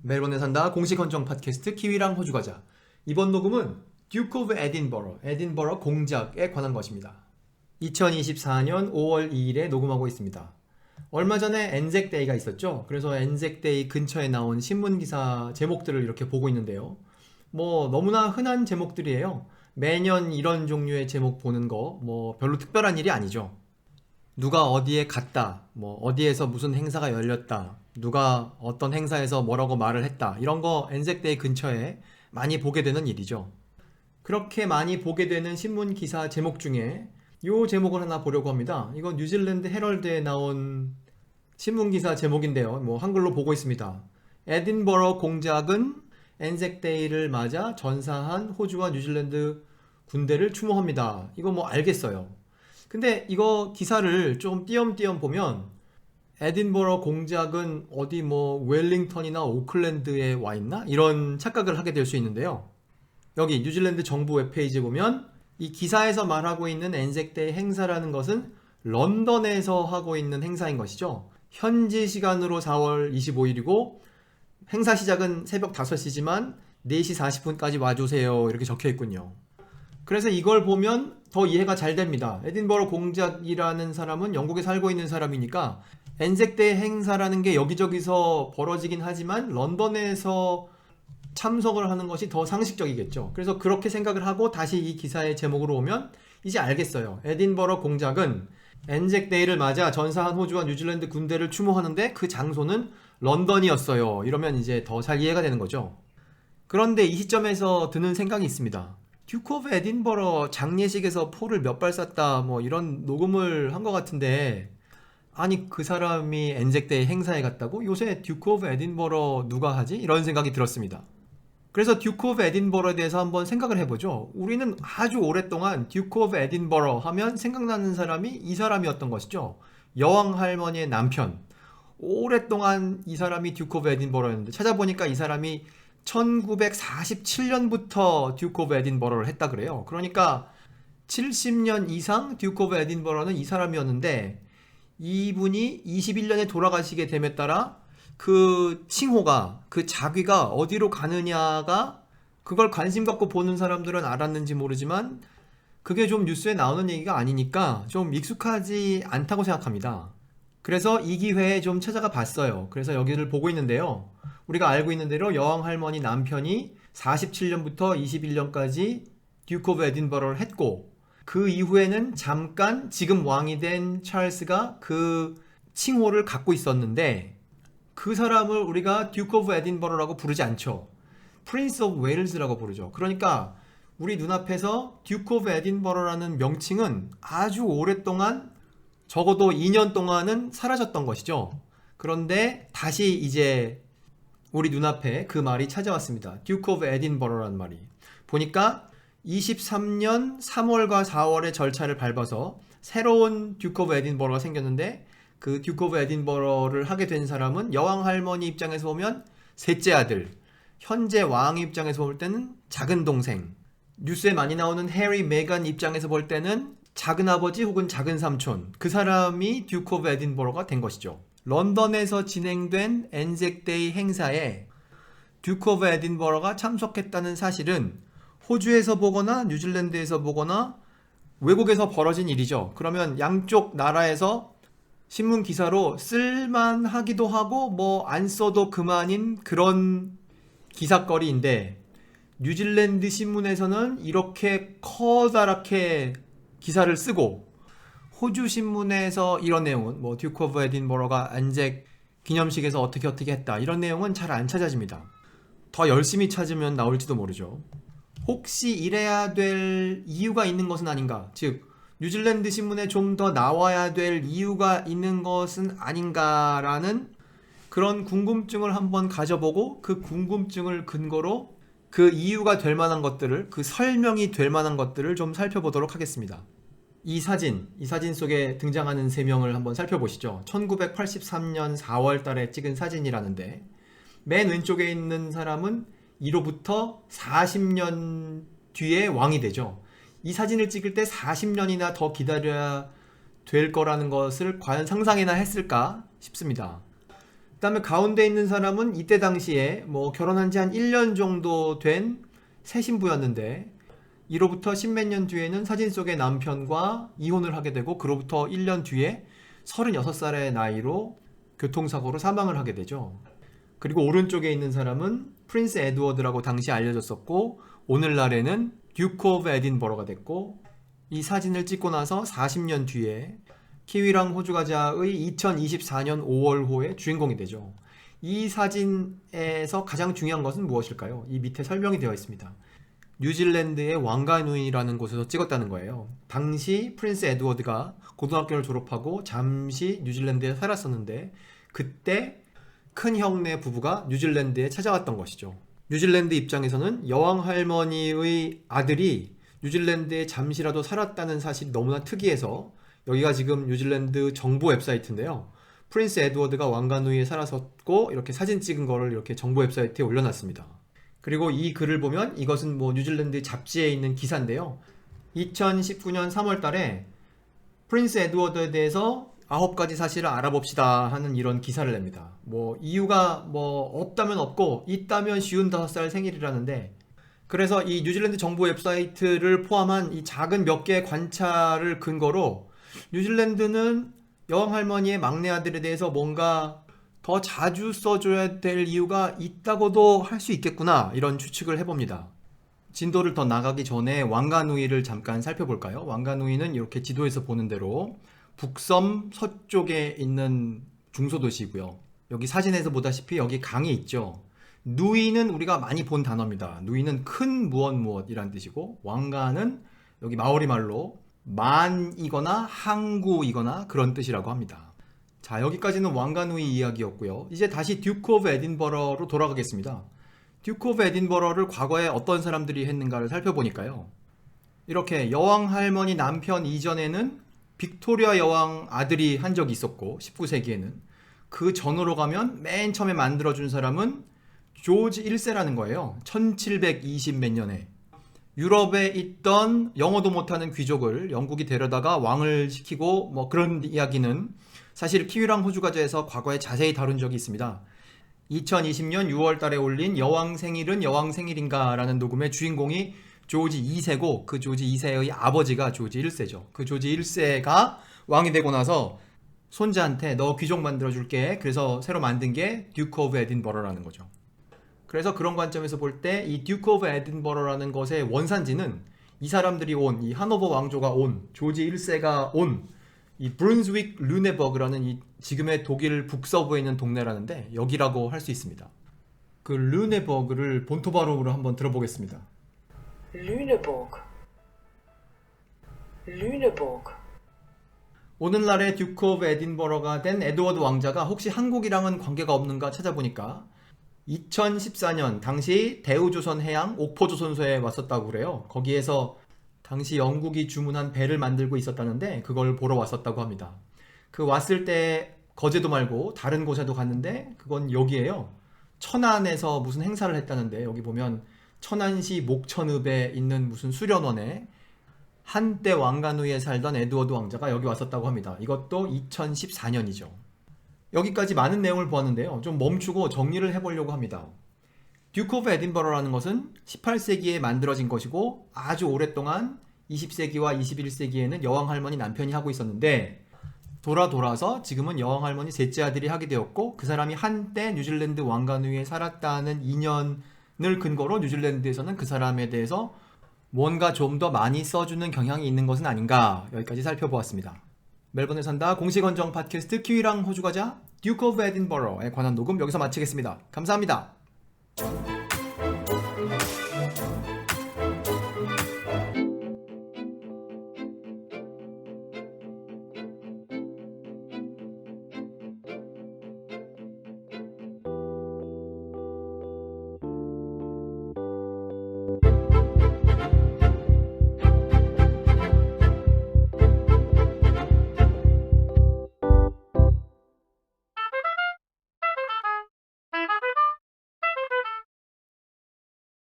멜번에 산다 공식 헌정 팟캐스트 키위랑 호주 과자. 이번 녹음은 듀크 오브 에딘버러 공작에 관한 것입니다. 2024년 5월 2일에 녹음하고 있습니다. 얼마 전에 엔잭 데이가 있었죠. 그래서 엔잭 데이 근처에 나온 신문 기사 제목들을 이렇게 보고 있는데요. 너무나 흔한 제목들이에요. 매년 이런 종류의 제목 보는 거 별로 특별한 일이 아니죠. 누가 어디에 갔다, 어디에서 무슨 행사가 열렸다, 누가 어떤 행사에서 뭐라고 말을 했다, 이런 거 엔색데이 근처에 많이 보게 되는 일이죠. 그렇게 많이 보게 되는 신문 기사 제목 중에 이 제목을 하나 보려고 합니다. 이건 뉴질랜드 헤럴드에 나온 신문 기사 제목인데요. 한글로 보고 있습니다. 에딘버러 공작은 엔색데이를 맞아 전사한 호주와 뉴질랜드 군대를 추모합니다. 이거 알겠어요. 근데 이거 기사를 좀 띄엄띄엄 보면 에딘버러 공작은 어디 웰링턴이나 오클랜드에 와 있나? 이런 착각을 하게 될 수 있는데요. 여기 뉴질랜드 정부 웹페이지에 보면 이 기사에서 말하고 있는 엔색데이 행사라는 것은 런던에서 하고 있는 행사인 것이죠. 현지 시간으로 4월 25일이고 행사 시작은 새벽 5시지만 4시 40분까지 와주세요. 이렇게 적혀 있군요. 그래서 이걸 보면 더 이해가 잘 됩니다. 에딘버러 공작이라는 사람은 영국에 살고 있는 사람이니까 엔색데이 행사라는 게 여기저기서 벌어지긴 하지만 런던에서 참석을 하는 것이 더 상식적이겠죠. 그래서 그렇게 생각을 하고 다시 이 기사의 제목으로 오면 이제 알겠어요. 에딘버러 공작은 엔색데이를 맞아 전사한 호주와 뉴질랜드 군대를 추모하는데 그 장소는 런던이었어요. 이러면 이제 더 잘 이해가 되는 거죠. 그런데 이 시점에서 드는 생각이 있습니다. 듀크 오브 에딘버러 장례식에서 포를 몇 발 쐈다 이런 녹음을 한 것 같은데, 아니 그 사람이 엔잭데이 행사에 갔다고? 요새 듀크 오브 에딘버러 누가 하지? 이런 생각이 들었습니다. 그래서 듀크 오브 에딘버러에 대해서 한번 생각을 해보죠. 우리는 아주 오랫동안 듀크 오브 에딘버러 하면 생각나는 사람이 이 사람이었던 것이죠. 여왕 할머니의 남편. 오랫동안 이 사람이 듀크 오브 에딘버러였는데 찾아보니까 이 사람이 1947년부터 듀크 오브 에딘버러를 했다 그래요. 그러니까 70년 이상 듀크 오브 에딘버러는 이 사람이었는데, 이분이 21년에 돌아가시게 됨에 따라 그 칭호가, 그 자귀가 어디로 가느냐가, 그걸 관심 갖고 보는 사람들은 알았는지 모르지만 그게 좀 뉴스에 나오는 얘기가 아니니까 좀 익숙하지 않다고 생각합니다. 그래서 이 기회에 좀 찾아가 봤어요. 그래서 여기를 보고 있는데요. 우리가 알고 있는 대로 여왕 할머니 남편이 47년부터 21년까지 듀크 오브 에딘버러를 했고, 그 이후에는 잠깐 지금 왕이 된 찰스가 그 칭호를 갖고 있었는데, 그 사람을 우리가 듀크 오브 에딘버러라고 부르지 않죠. 프린스 오브 웨일즈라고 부르죠. 그러니까 우리 눈앞에서 듀크 오브 에딘버러라는 명칭은 아주 오랫동안, 적어도 2년 동안은 사라졌던 것이죠. 그런데 다시 이제 우리 눈앞에 그 말이 찾아왔습니다. 듀크 오브 에딘버러라는 말이. 보니까 23년 3월과 4월의 절차를 밟아서 새로운 듀크 오브 에딘버러가 생겼는데, 그 듀크 오브 에딘버러를 하게 된 사람은 여왕 할머니 입장에서 보면 셋째 아들, 현재 왕 입장에서 볼 때는 작은 동생, 뉴스에 많이 나오는 해리, 메간 입장에서 볼 때는 작은 아버지 혹은 작은 삼촌, 그 사람이 듀크 오브 에딘버러가 된 것이죠. 런던에서 진행된 엔색데이 행사에 듀크 오브 에딘버러가 참석했다는 사실은 호주에서 보거나 뉴질랜드에서 보거나 외국에서 벌어진 일이죠. 그러면 양쪽 나라에서 신문 기사로 쓸만하기도 하고 안 써도 그만인 그런 기사거리인데, 뉴질랜드 신문에서는 이렇게 커다랗게 기사를 쓰고, 호주 신문에서 이런 내용은 듀크 오브 에딘버러가 엔잭 기념식에서 어떻게 했다, 이런 내용은 잘 안 찾아집니다. 더 열심히 찾으면 나올지도 모르죠. 혹시 이래야 될 이유가 있는 것은 아닌가, 즉 뉴질랜드 신문에 좀 더 나와야 될 이유가 있는 것은 아닌가라는 그런 궁금증을 한번 가져보고, 그 궁금증을 근거로 그 이유가 될 만한 것들을, 그 설명이 될 만한 것들을 좀 살펴보도록 하겠습니다. 이 사진 속에 등장하는 3명을 한번 살펴보시죠. 1983년 4월 달에 찍은 사진이라는데, 맨 왼쪽에 있는 사람은 이로부터 40년 뒤에 왕이 되죠. 이 사진을 찍을 때 40년이나 더 기다려야 될 거라는 것을 과연 상상이나 했을까 싶습니다. 그다음에 가운데 있는 사람은 이때 당시에 뭐 결혼한 지 한 1년 정도 된 새 신부였는데 이로부터 십몇 년 뒤에는 사진 속의 남편과 이혼을 하게 되고 그로부터 1년 뒤에 36살의 나이로 교통사고로 사망을 하게 되죠. 그리고 오른쪽에 있는 사람은 프린스 에드워드라고 당시 알려졌었고 오늘날에는 듀크 오브 에딘버러가 됐고 이 사진을 찍고 나서 40년 뒤에 키위랑 호주과자의 2024년 5월호의 주인공이 되죠. 이 사진에서 가장 중요한 것은 무엇일까요? 이 밑에 설명이 되어 있습니다. 뉴질랜드의 왕가누이라는 곳에서 찍었다는 거예요. 당시 프린스 에드워드가 고등학교를 졸업하고 잠시 뉴질랜드에 살았었는데 그때 큰 형네 부부가 뉴질랜드에 찾아왔던 것이죠. 뉴질랜드 입장에서는 여왕 할머니의 아들이 뉴질랜드에 잠시라도 살았다는 사실이 너무나 특이해서 여기가 지금 뉴질랜드 정부 웹사이트인데요. 프린스 에드워드가 왕가누이에 살았었고 이렇게 사진 찍은 거를 이렇게 정부 웹사이트에 올려놨습니다. 그리고 이 글을 보면 이것은 뭐 뉴질랜드 잡지에 있는 기사인데요. 2019년 3월 달에 프린스 에드워드에 대해서 9가지 사실을 알아봅시다 하는 이런 기사를 냅니다. 뭐 이유가 뭐 없다면 없고 있다면 55살 생일이라는데 그래서 이 뉴질랜드 정부 웹사이트를 포함한 이 작은 몇 개의 관찰을 근거로 뉴질랜드는 여왕 할머니의 막내 아들에 대해서 뭔가 더 자주 써줘야 될 이유가 있다고도 할 수 있겠구나 이런 추측을 해봅니다. 진도를 더 나가기 전에 왕가누이를 잠깐 살펴볼까요? 왕가누이는 이렇게 지도에서 보는 대로 북섬 서쪽에 있는 중소도시고요. 여기 사진에서 보다시피 여기 강이 있죠. 누이는 우리가 많이 본 단어입니다. 누이는 큰 무엇이란 뜻이고 왕가는 여기 마오리 말로 만이거나 항구이거나 그런 뜻이라고 합니다. 자, 여기까지는 왕가누이 이야기였고요. 이제 다시 듀크 오브 에딘버러로 돌아가겠습니다. 듀크 오브 에딘버러를 과거에 어떤 사람들이 했는가를 살펴보니까요. 이렇게 여왕 할머니 남편 이전에는 빅토리아 여왕 아들이 한 적이 있었고 19세기에는 그 전으로 가면 맨 처음에 만들어준 사람은 조지 1세라는 거예요. 1720 몇 년에 유럽에 있던 영어도 못하는 귀족을 영국이 데려다가 왕을 시키고 뭐 그런 이야기는 사실 키위랑 호주과자에서 과거에 자세히 다룬 적이 있습니다. 2020년 6월 달에 올린 여왕 생일은 여왕 생일인가 라는 녹음의 주인공이 조지 2세고 그 조지 2세의 아버지가 조지 1세죠. 그 조지 1세가 왕이 되고 나서 손자한테 너 귀족 만들어줄게. 그래서 새로 만든 게 듀크 오브 에딘버러라는 거죠. 그래서 그런 관점에서 볼 때 이 듀크 오브 에딘버러라는 것의 원산지는 이 사람들이 온, 이 하노버 왕조가 온, 조지 1세가 온 이 브룬스윅 르네버그라는 이 지금의 독일 북서부에 있는 동네라는데 여기라고 할 수 있습니다. 그 르네버그를 본토 발음으로 한번 들어보겠습니다. Lüneburg. Lüneburg. 오늘날의 듀크 오브 에딘버러가 된 에드워드 왕자가 혹시 한국이랑은 관계가 없는가 찾아보니까 2014년 당시 대우조선 해양 옥포조선소에 왔었다고 그래요. 거기에서 당시 영국이 주문한 배를 만들고 있었다는데 그걸 보러 왔었다고 합니다. 그 왔을 때 거제도 말고 다른 곳에도 갔는데 그건 여기에요. 천안에서 무슨 행사를 했다는데 여기 보면 천안시 목천읍에 있는 무슨 수련원에 한때 왕가누이에 살던 에드워드 왕자가 여기 왔었다고 합니다. 이것도 2014년이죠. 여기까지 많은 내용을 보았는데요. 좀 멈추고 정리를 해보려고 합니다. 듀크 오브 에딘버러라는 것은 18세기에 만들어진 것이고 아주 오랫동안 20세기와 21세기에는 여왕 할머니 남편이 하고 있었는데 돌아서 지금은 여왕 할머니 셋째 아들이 하게 되었고 그 사람이 한때 뉴질랜드 왕가누이에 살았다는 인연을 근거로 뉴질랜드에서는 그 사람에 대해서 뭔가 좀 더 많이 써주는 경향이 있는 것은 아닌가 여기까지 살펴보았습니다. 멜번에 산다 공식 원정 팟캐스트 키위랑 호주과자 듀크 오브 에딘버러에 관한 녹음 여기서 마치겠습니다. 감사합니다.